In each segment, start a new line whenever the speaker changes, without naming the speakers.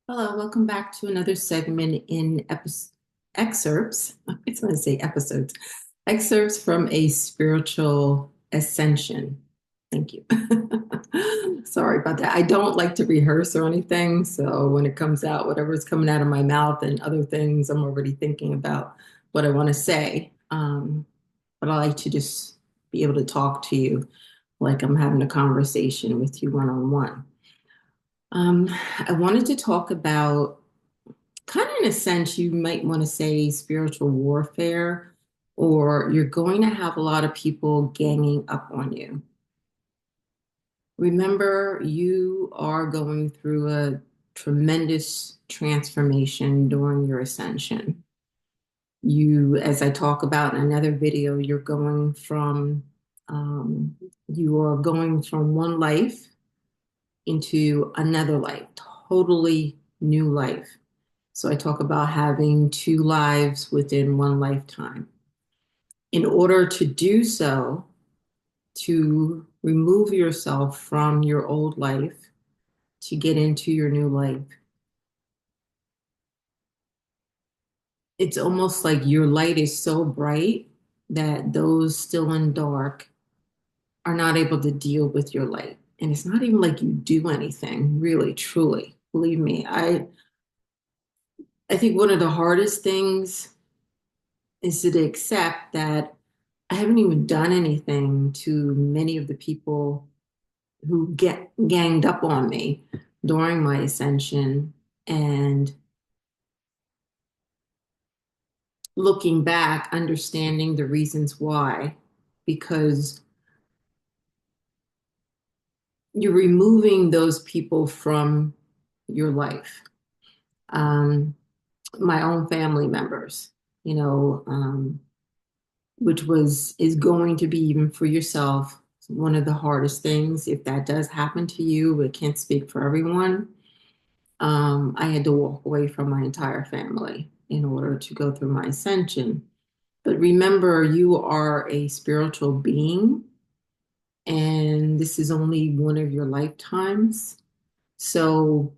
Hello, welcome back to another segment in excerpts. I was going to say episodes. Excerpts from a spiritual ascension. Thank you. Sorry about that. I don't like to rehearse or anything. So when it comes out, whatever's coming out of my mouth and other things, I'm already thinking about what I want to say. But I like to just be able to talk to you like I'm having a conversation with you one on one. I wanted to talk about kind of in a sense, you might want to say spiritual warfare, or you're going to have a lot of people ganging up on you. Remember, you are going through a tremendous transformation during your ascension. You, as I talk about in another video, you are going from one life into another life, totally new life. So I talk about having two lives within one lifetime. In order to do so, to remove yourself from your old life, to get into your new life, it's almost like your light is so bright that those still in dark are not able to deal with your light. And it's not even like you do anything, really, truly. Believe me, I think one of the hardest things is to accept that I haven't even done anything to many of the people who get ganged up on me during my ascension. And looking back, understanding the reasons why, because you're removing those people from your life. Um, my own family members, you know, which is going to be even for yourself one of the hardest things. If that does happen to you, it can't speak for everyone. I had to walk away from my entire family in order to go through my ascension. But remember, you are a spiritual being, and this is only one of your lifetimes. So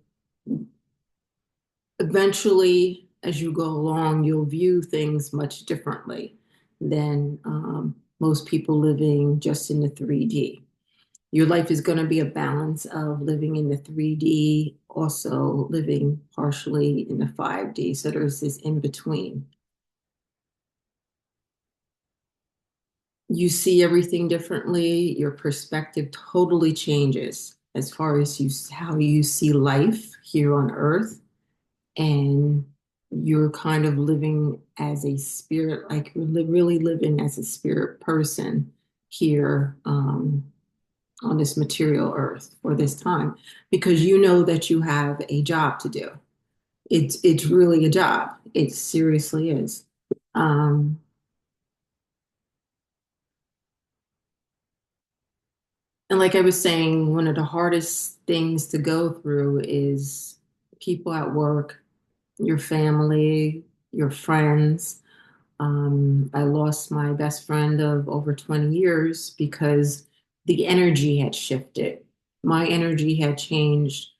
eventually, as you go along, you'll view things much differently than most people living just in the 3D. Your life is going to be a balance of living in the 3D, also living partially in the 5D. So there's this in between. You see everything differently. Your perspective totally changes as far as how you see life here on Earth. And you're kind of living as a spirit, like you're really living as a spirit person here. On this material earth for this time because you know that you have a job to do. It's really a job. It seriously is. Um, and like I was saying, one of the hardest things to go through is people at work, your family, your friends. I lost my best friend of over 20 years because the energy had shifted. My energy had changed,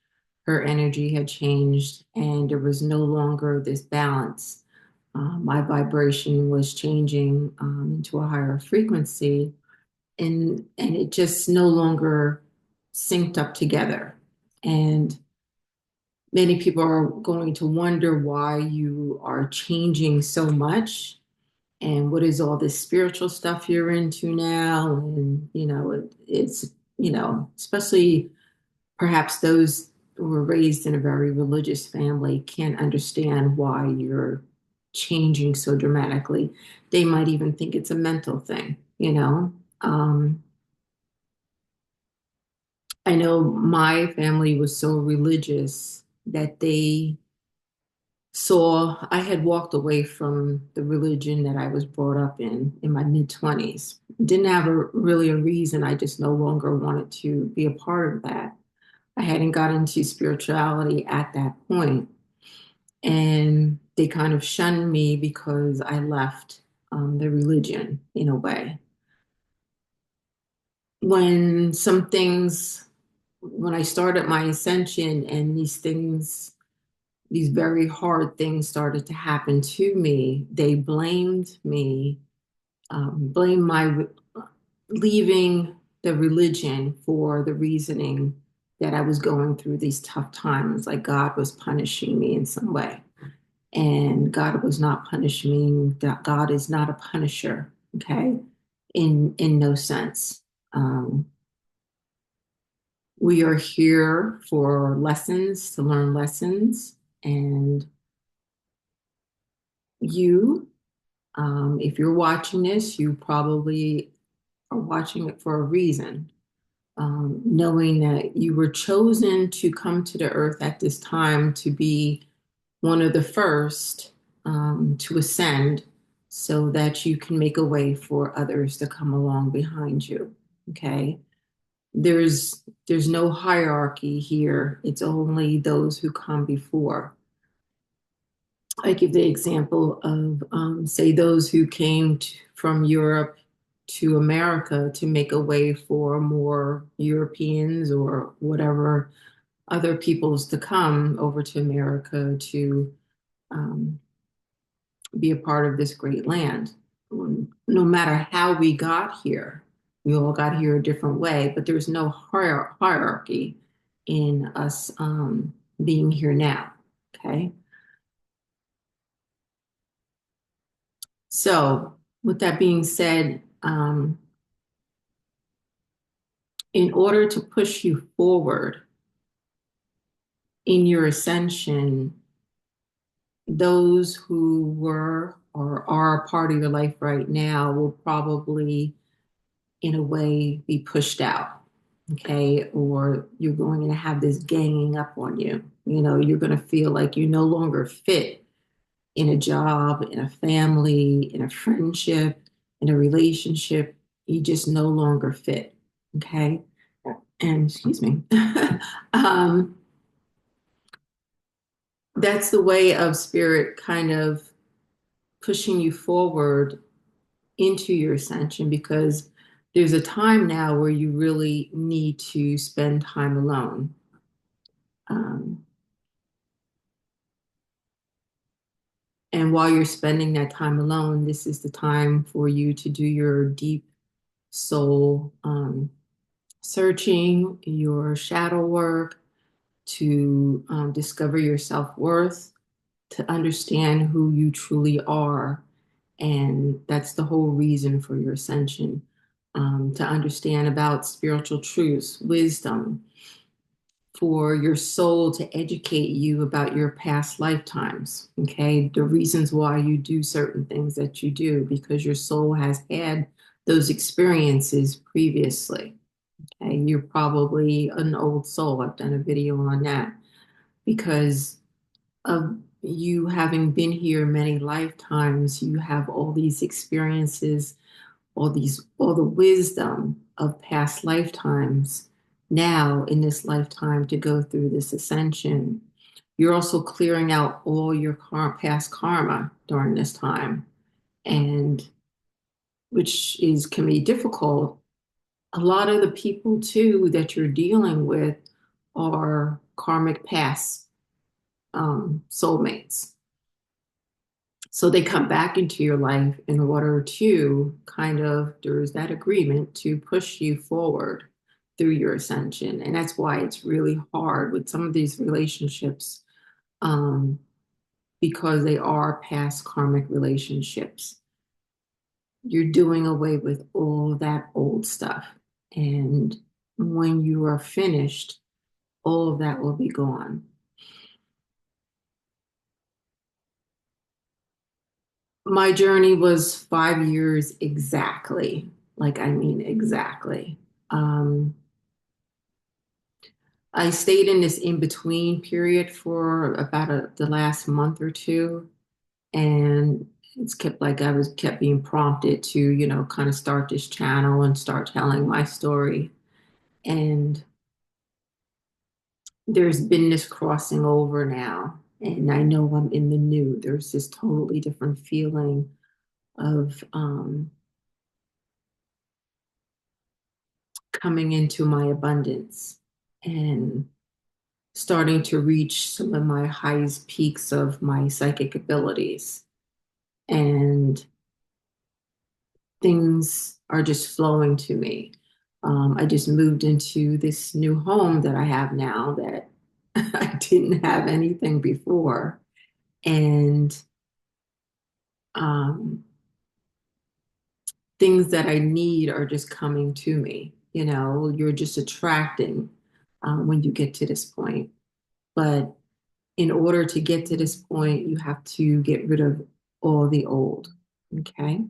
her energy had changed, and there was no longer this balance. My vibration was changing into a higher frequency, and it just no longer synced up together. And many people are going to wonder why you are changing so much and what is all this spiritual stuff you're into now. And it's especially perhaps those who were raised in a very religious family can't understand why you're changing so dramatically. They might even think it's a mental thing. I know my family was so religious that they saw I had walked away from the religion that I was brought up in my mid 20s. Didn't have really a reason. I just no longer wanted to be a part of that. I hadn't got into spirituality at that point, and they kind of shunned me because I left the religion in a way. When some things, when I started my ascension and these things these very hard things started to happen to me, they blamed me, blamed my leaving the religion for the reasoning that I was going through these tough times, like God was punishing me in some way. And God was not punishing me. That God is not a punisher, okay? In no sense. Um, we are here for lessons, to learn lessons, and you, if you're watching this, you probably are watching it for a reason. Knowing that you were chosen to come to the earth at this time to be one of the first to ascend so that you can make a way for others to come along behind you. Okay. There's no hierarchy here. It's only those who come before. I give the example of, say, those who came from Europe to America to make a way for more Europeans or whatever other peoples to come over to America to um, be a part of this great land. No matter how we got here, we all got here a different way, but there's no hierarchy in us being here now. Okay. So, with that being said, in order to push you forward in your ascension, those who were or are a part of your life right now will probably, in a way, be pushed out. Okay. Or you're going to have this ganging up on you. You know, you're going to feel like you no longer fit in a job, in a family, in a friendship, in a relationship. You just no longer fit. Okay. And excuse me. um, that's the way of spirit kind of pushing you forward into your ascension, because there's a time now where you really need to spend time alone. Um, and while you're spending that time alone, this is the time for you to do your deep soul searching, your shadow work, to discover your self worth, to understand who you truly are. And that's the whole reason for your ascension, to understand about spiritual truths, wisdom, for your soul to educate you about your past lifetimes. Okay. The reasons why you do certain things that you do, because your soul has had those experiences previously. Okay. You're probably an old soul. I've done a video on that because of you having been here many lifetimes. You have all these experiences, all the wisdom of past lifetimes now in this lifetime to go through this ascension. You're also clearing out all your past karma during this time, and which is can be difficult. A lot of the people too that you're dealing with are karmic past soulmates. So they come back into your life in order to kind of, there's that agreement to push you forward through your ascension. And that's why it's really hard with some of these relationships, um, because they are past karmic relationships. You're doing away with all that old stuff. And when you are finished, all of that will be gone. My journey was 5 years exactly. Like, I mean, exactly. Um, I stayed in this in between period for about the last month or two. And it's kept like I was kept being prompted to, kind of start this channel and start telling my story. And there's been this crossing over now. And I know I'm in the new. There's this totally different feeling of coming into my abundance. And starting to reach some of my highest peaks of my psychic abilities. And things are just flowing to me. I just moved into this new home that I have now that I didn't have anything before. And um, things that I need are just coming to me. You know, you're just attracting when you get to this point. But in order to get to this point, you have to get rid of all the old. Okay.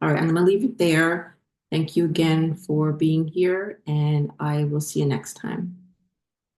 All right. I'm going to leave it there. Thank you again for being here, and I will see you next time.